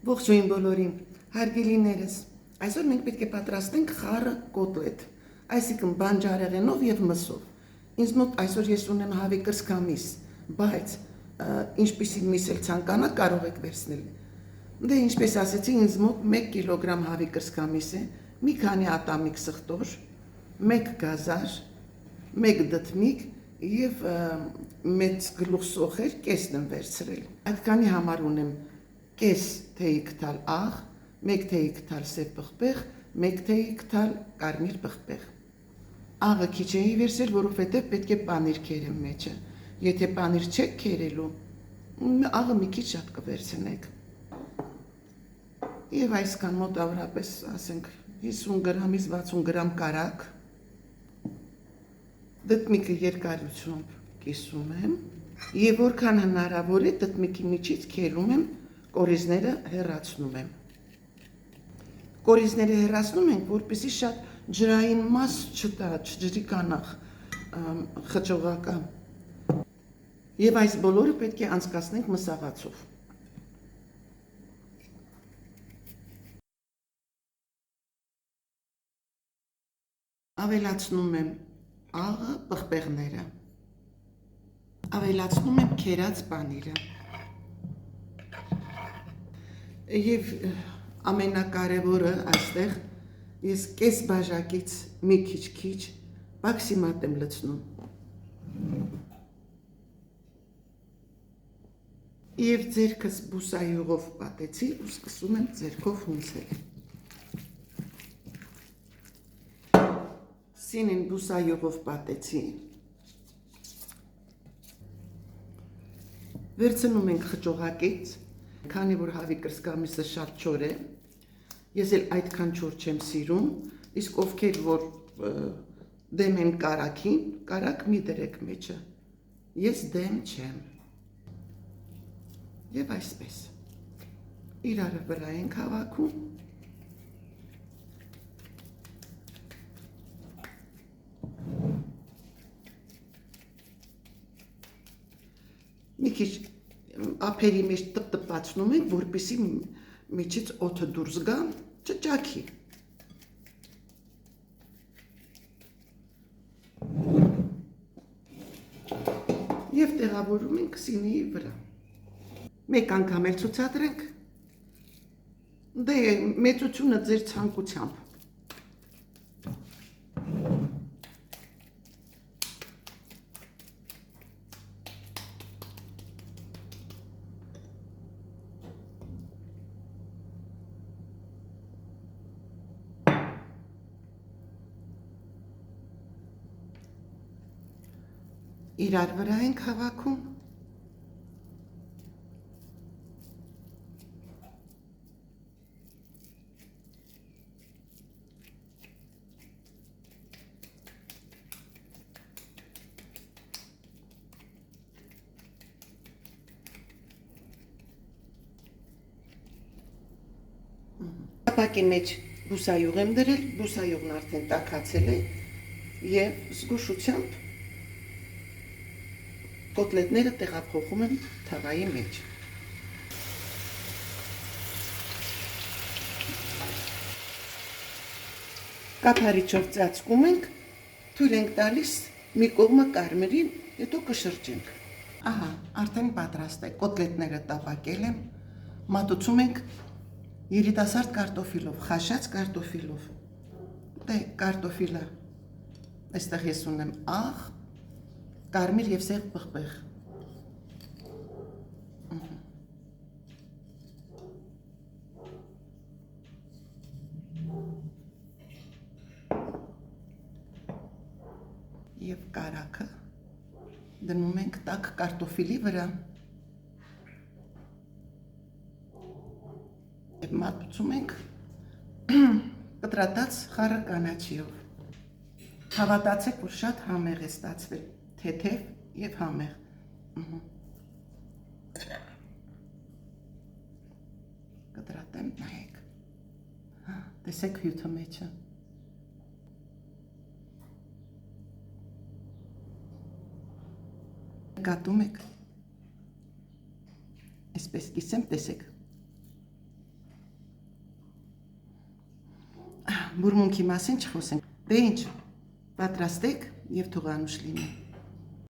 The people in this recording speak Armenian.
Ողջույն բոլորին, հարգելիներս, այսօր մենք պետք է պատրաստենք խառը կոտլետ, այսինքն բանջարեղենով եւ մսով։ Ինձ մոտ այսօր ես ունեմ հավի կրծքամիս, բայց ինչպիսի միս էլ ցանկանաք կարող եք վերցնել։ Դե ինչպես ասեցի, ինձ մոտ 1 կիլոգրամ հավի կրծքամիս է, մի քանի ատամիկ սխտոր, 1 գազար, 1 դդմիկ եւ մեծ գլուխ սոխեր կեսն եմ վերցրել։ Այդքանի համար ունեմ կես թեյի կթալ աղ, 1 թեյի կթալ սև պղպեղ, 1 թեյի կթալ կարմիր պղպեղ։ Աղը քիչ էի վերցրել, որովհետև պետք է պանիր քերեմ մեջը։ Եթե պանիր չեք քերելու, աղը մի քիչ շատ կվերցնեք։ Եվ այսքան մոտավորապես, ասենք 50 գրամից 60 գրամ կարակ, դդմիկը երկարությամբ կիսում եմ եւ որքան հնարավոր է դդմիկի միջից քերում եմ, կորիզները հեռացնում եմ։ Կորիզները հեռացնում ենք, որպեսզի շատ ջրային մաս չտա, չջրի կանախ խճողական։ Եվ այս բոլորը պետք է անցկացնենք մսաղացով։ Ավելացնում եմ աղը, պղպեղները, ավելացնում եմ քերած պանիրը եւ ամենակարևորը այստեղ ես կես բաժակից մի քիչ բաքսիմատ եմ լցնում եւ ձերքս բուսայուղով պատեցի ու սկսում եմ ձերքով հունցել։ Սինին բուսայուղով պատեցի։ Վերցնում ենք խճողակից, քանի որ հավի կրծքամիսը շատ չոր է, ես էլ այդքան չոր չեմ սիրում, իսկ ովքեր որ դեմ են կարագին, կարագ մի դրեք մեջը, ես դեմ չեմ։ Եվ այսպես, իրարը վրա ենք հավաքում, մի քիչ ափերի մեջ տպտպացնում ենք, որպեսզի միջից օդը դուրս գա, չճաքի։ Եվ տեղավորում ենք սինիի վրա։ Մեկ անգամ էլ ցուցադրենք։ Դե մեծությունը ձեր ցանկությամբ։ Իրար վրա ենք հավաքում։ Ապակի մեջ բուսայուղ եմ դրել, բուսայուղն արդեն տաքացել է եւ զգուշությամբ կոտլետները տեղափոխում եմ թավայի մեջ։ Կափարիչով ծածկում ենք, թույլ ենք տալիս մի կողմը կարմրին, հետո կշրջենք։ Ահա, արդեն պատրաստ է, կոտլետները տապակել եմ, մատուցում ենք երիտասարդ կարտոֆիլով, խաշած կարտոֆիլով։ Դե կարտոֆիլը, այստեղ ես ունեմ աղ, կարմիր եւ սև պղպեղ։ Եվ կարակը դնում ենք տաք կարտոֆիլի վրա։ Եվ մատուցում ենք կտրատած խառը կանաչիով։ Հավատացեք, որ շատ համեղ է ստացվել, թեթև եւ համեղ։ Կտրատեմ, նայեք։ Տեսեք հյութը մեջը։ Նկատում եք։ Այսպես կիսեմ, տեսեք։ Բուրմունքի մասին չխոսենք։ Դե ինչ, պատրաստեք եւ թող անուշ լինի։